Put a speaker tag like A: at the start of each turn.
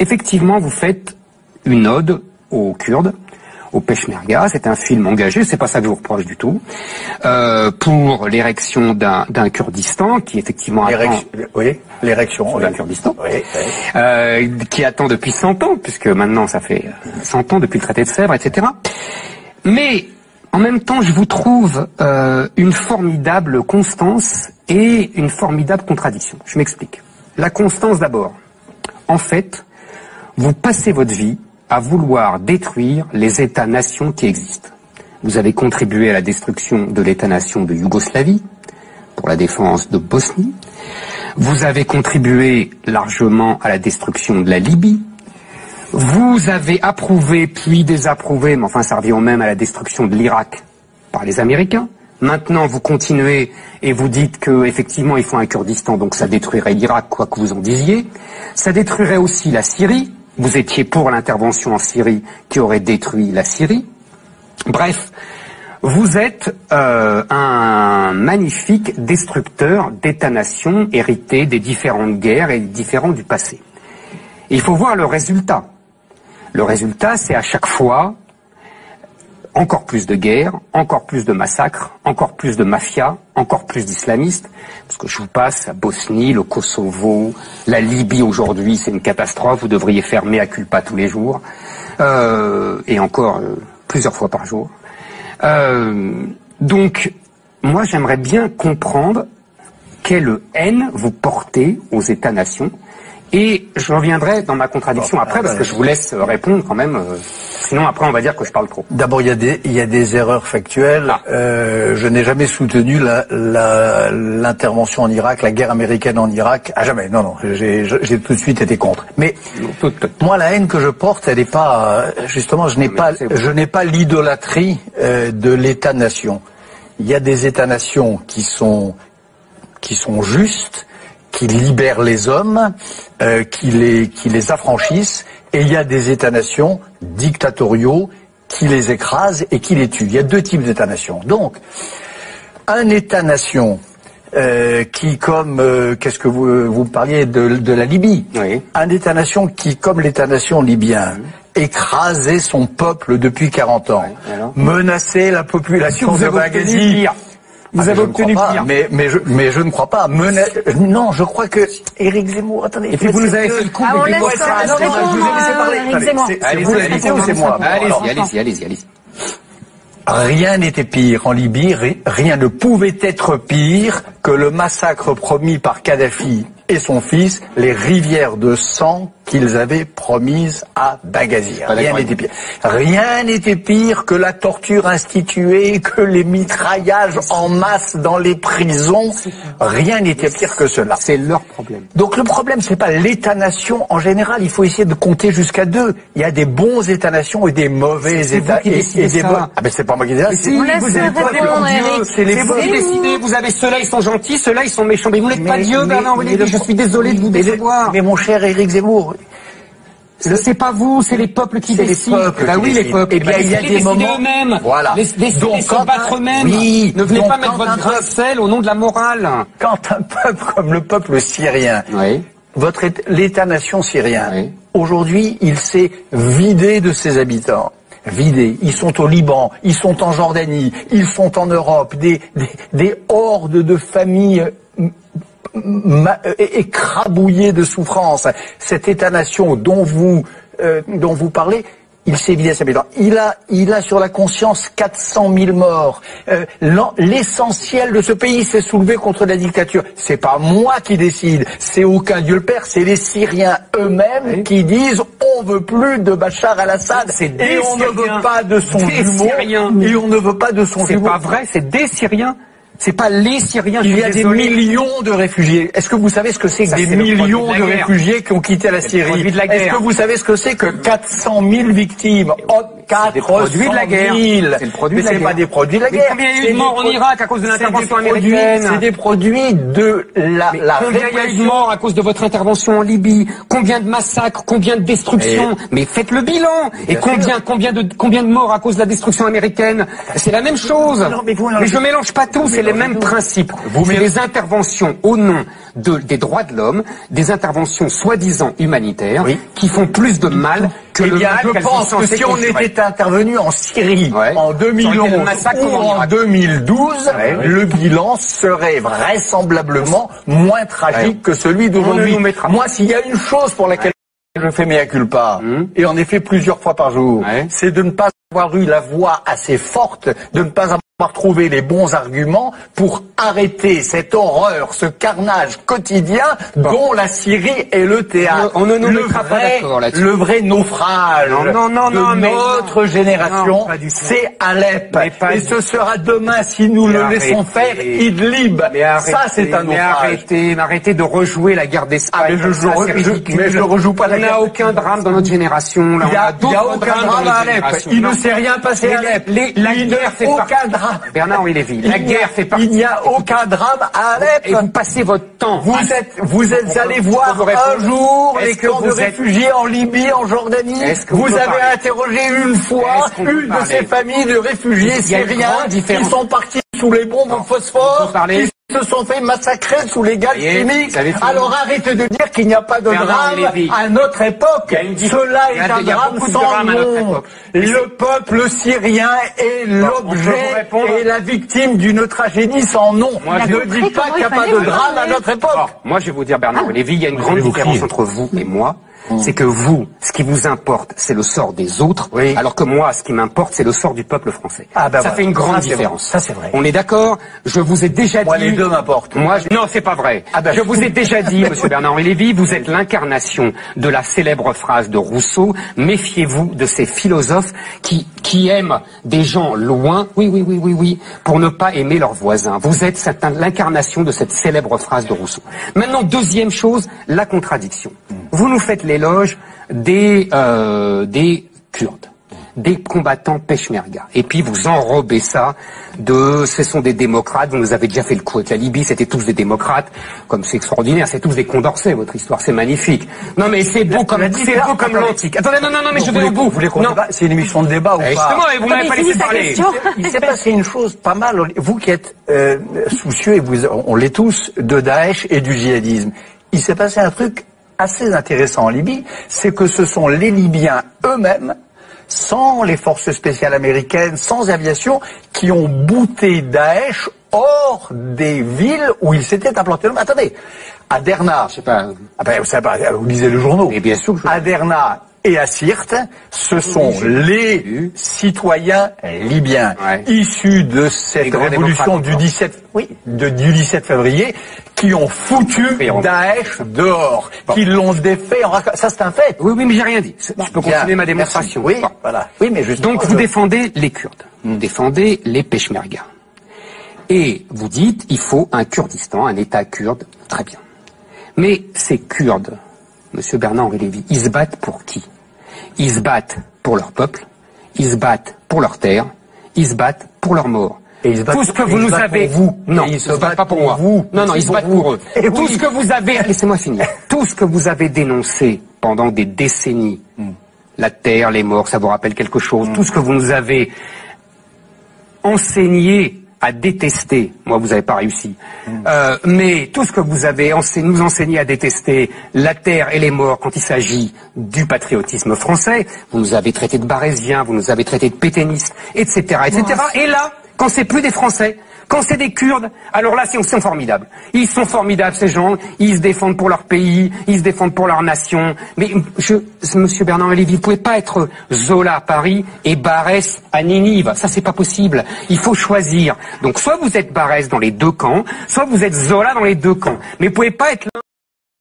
A: effectivement, vous faites une ode aux Kurdes, aux Peshmerga. C'est un film engagé, c'est pas ça que je vous reproche du tout, pour l'érection d'un Kurdistan qui effectivement
B: l'érection
A: d'un Kurdistan, qui attend depuis 100 ans, puisque maintenant ça fait 100 ans depuis le traité de Sèvres, etc. Mais en même temps, je vous trouve une formidable constance et une formidable contradiction. Je m'explique. La constance d'abord. En fait, vous passez votre vie à vouloir détruire les États-nations qui existent. Vous avez contribué à la destruction de l'État-nation de Yougoslavie, pour la défense de Bosnie. Vous avez contribué largement à la destruction de la Libye. Vous avez approuvé, puis désapprouvé, mais enfin ça revient au même, à la destruction de l'Irak par les Américains. Maintenant, vous continuez et vous dites qu'effectivement il faut un Kurdistan, donc ça détruirait l'Irak, quoi que vous en disiez. Ça détruirait aussi la Syrie. Vous étiez pour l'intervention en Syrie qui aurait détruit la Syrie. Bref, vous êtes un magnifique destructeur d'États-nations hérités des différentes guerres et différents du passé. Et il faut voir le résultat. Le résultat, c'est à chaque fois encore plus de guerres, encore plus de massacres, encore plus de mafias, encore plus d'islamistes. Parce que je vous passe la Bosnie, le Kosovo, la Libye aujourd'hui, c'est une catastrophe. Vous devriez faire mea culpa tous les jours. Et encore plusieurs fois par jour. Donc, moi j'aimerais bien comprendre quelle haine vous portez aux États-nations. Et je reviendrai dans ma contradiction après, parce que je vous laisse répondre quand même. Sinon, après, on va dire que je parle trop.
B: D'abord, il y a des erreurs factuelles. Je n'ai jamais soutenu l'intervention en Irak, la guerre américaine en Irak. Ah, jamais. Non. J'ai tout de suite été contre. Mais moi, la haine que je porte, elle n'est pas justement. Je n'ai pas l'idolâtrie de l'État-nation. Il y a des États-nations qui sont justes, qui libèrent les hommes, qui les affranchissent, et il y a des États-nations dictatoriaux qui les écrasent et qui les tuent. Il y a deux types d'États-nations. Donc, un État-nation qui, comme qu'est-ce que vous parliez de la Libye, oui. Un État-nation qui, comme l'État-nation libyen, écrasait son peuple depuis 40 ans, oui, menaçait la population de Benghazi. Vous avez obtenu pire. Mais je ne crois pas. Non, je crois que Éric Zemmour, attendez.
A: Et puis vous nous avez fait le coup.
C: On laisse Éric Zemmour.
B: C'est moi.
A: Allez-y.
B: Rien n'était pire en Libye, rien ne pouvait être pire que le massacre promis par Kadhafi et son fils, les rivières de sang qu'ils avaient promises à Benghazi. Rien n'était pire. Rien n'était pire que la torture instituée, que les mitraillages en masse dans les prisons. Rien n'était pire que cela.
A: C'est leur problème.
B: Donc le problème, c'est pas l'État-nation en général. Il faut essayer de compter jusqu'à 2. Il y a des bons États-nations et des mauvais États. Ah ben c'est pas moi qui dis ça.
C: C'est vous
A: qui décidez. Vous avez ceux-là, ils sont gentils, ceux-là, ils sont méchants. Mais vous n'êtes pas Dieu, Bernard Henri. Je suis désolé de vous décevoir.
B: Mais mon cher Éric Zemmour,
A: c'est pas vous, c'est les peuples qui décident.
B: Bah oui, les peuples.
A: Eh bien, il y a des moments. Eux-mêmes. Voilà. Laissez-les se battre eux-mêmes.
B: Oui.
A: Ne venez pas mettre votre grain de sel au nom de la morale.
B: Quand un peuple comme le peuple syrien,
A: oui.
B: l'État-nation syrien,
A: oui.
B: Aujourd'hui, il s'est vidé de ses habitants. Vidés. Ils sont au Liban, ils sont en Jordanie, ils sont en Europe, des hordes de familles écrabouillées de souffrance. Cet État-nation dont vous parlez, il s'est vidé de ses habitants. Il a sur la conscience 400 000 morts. L'essentiel de ce pays s'est soulevé contre la dictature. C'est pas moi qui décide, c'est aucun Dieu le Père, c'est les Syriens eux-mêmes qui disent on veut plus de Bachar al-Assad et on ne veut pas de son jumeau. Et on ne veut pas de son jumeau.
A: C'est pas vrai, c'est des Syriens. C'est pas les Syriens.
B: Il y a des millions de réfugiés. Est-ce que vous savez ce que c'est que des millions de réfugiés qui ont quitté la Syrie? Est-ce que vous savez ce que c'est que 400 000 victimes? 400
A: produits de la guerre.
B: 000.
A: C'est le produit de la guerre.
B: Pas des produits de la guerre.
A: Combien il y a eu de morts en Irak à cause de l'intervention américaine?
B: C'est des produits de la
A: combien il y a eu de morts à cause de votre intervention en Libye? Combien de massacres? Combien de destructions? Mais faites le bilan. Et combien de morts à cause de la destruction américaine? C'est la même chose. Mais je mélange pas tout, c'est les mêmes principes. C'est les interventions au nom des droits de l'homme, des interventions soi-disant humanitaires, qui font plus de mal que le mal.
B: Je pense que si on était intervenu en Syrie en 2011 ou en 2012, le bilan serait vraisemblablement moins tragique que celui d'aujourd'hui. Moi, s'il y a une chose pour laquelle je fais mea culpa, et en effet plusieurs fois par jour, c'est de ne pas avoir eu la voix assez forte, de ne pas avoir trouvé les bons arguments pour arrêter cette horreur, ce carnage quotidien dont la Syrie est le théâtre.
A: On ne nous mettra pas d'accord là-dessus.
B: Le vrai naufrage de notre génération, c'est Alep. Et ce sera demain, si nous le laissons faire, Idlib. Ça, c'est un naufrage.
A: Mais arrêtez de rejouer la guerre d'Espagne.
B: Mais je ne rejoue pas la guerre.
A: On n'a aucun drame dans notre génération.
B: Il n'y a aucun drame à Alep. Il ne s'est rien passé à Alep.
A: La guerre fait aucun drame. Bernard-Henri Lévy, la guerre fait partie.
B: Il n'y a aucun drame à Alep.
A: Et vous passez votre temps.
B: Vous êtes allé voir un jour les camps de réfugiés en Libye, en Jordanie. Vous avez interrogé une fois une de ces familles de réfugiés syriens qui sont partis sous les bombes au phosphore, qui se sont fait massacrer sous les gaz chimiques. Alors arrêtez de dire qu'il n'y a pas de drame à notre époque. Cela est un drame sans nom. Le peuple syrien est l'objet et la victime d'une tragédie sans nom. Ne dites pas qu'il n'y a pas de drame à notre époque.
A: Moi, je vais vous dire, Bernard Lévy, il y a une grande différence entre vous et moi. C'est que vous, ce qui vous importe, c'est le sort des autres, alors que moi, ce qui m'importe, c'est le sort du peuple français. Ça fait une grande différence.
B: Ça, c'est vrai.
A: On est d'accord? Je vous ai déjà dit...
B: Moi, les deux m'importent.
A: Non, c'est pas vrai. Je vous ai déjà dit, monsieur Bernard-Henri Lévy, vous êtes l'incarnation de la célèbre phrase de Rousseau, méfiez-vous de ces philosophes qui aiment des gens loin, pour ne pas aimer leurs voisins. Vous êtes l'incarnation de cette célèbre phrase de Rousseau. Maintenant, deuxième chose, la contradiction. Vous nous faites l'éloge des Kurdes, des combattants Peshmerga. Et puis vous enrobez ça ce sont des démocrates, vous nous avez déjà fait le coup avec la Libye, c'était tous des démocrates, comme c'est extraordinaire, c'est tous des Condorcet, votre histoire, c'est magnifique. Non mais c'est beau comme l'antique. Attendez, non, mais je vais au bout.
B: Vous voulez qu'on débat? C'est une émission de débat ou pas?
A: Justement, et vous m'avez pas laissé parler.
B: Il s'est passé une chose pas mal, vous qui êtes soucieux, et on l'est tous, de Daesh et du djihadisme. Il s'est passé un truc assez intéressant en Libye, c'est que ce sont les Libyens eux-mêmes, sans les forces spéciales américaines, sans aviation, qui ont bouté Daesh hors des villes où ils s'étaient implantés. Attendez, à Derna, vous lisez les journaux,
A: et bien sûr,
B: à Derna et à Sirte, ce sont les citoyens libyens issus de cette révolution du 17 février qui ont foutu Daesh dehors, qui l'ont défait ça c'est un fait.
A: Oui, mais j'ai rien dit. Je peux continuer ma démonstration.
B: Oui, mais justement.
A: Donc vous défendez les Kurdes, vous défendez les Peshmerga. Et vous dites, il faut un Kurdistan, un État kurde, très bien. Mais ces Kurdes, monsieur Bernard-Henri Lévy, ils se battent pour qui? Ils se battent pour leur peuple, ils se battent pour leur terre, ils se battent pour leur mort. Tout ce que vous nous avez... Non, ils se battent pas pour moi. Non, ils se battent pour eux. Tout ce que vous avez... Laissez-moi finir. Tout ce que vous avez dénoncé pendant des décennies, la terre, les morts, ça vous rappelle quelque chose, tout ce que vous nous avez enseigné à détester, moi vous n'avez pas réussi, mais tout ce que vous avez nous enseigné à détester, la terre et les morts quand il s'agit du patriotisme français, vous nous avez traité de barésiens, vous nous avez traité de pétainistes, etc. Et là, quand c'est plus des Français, quand c'est des Kurdes, alors là, ils sont formidables. Ils sont formidables, ces gens. Ils se défendent pour leur pays, ils se défendent pour leur nation. Mais, monsieur Bernard-Henri Lévy, vous pouvez pas être Zola à Paris et Barès à Ninive. Ça, c'est pas possible. Il faut choisir. Donc, soit vous êtes Barès dans les deux camps, soit vous êtes Zola dans les deux camps. Mais vous pouvez pas être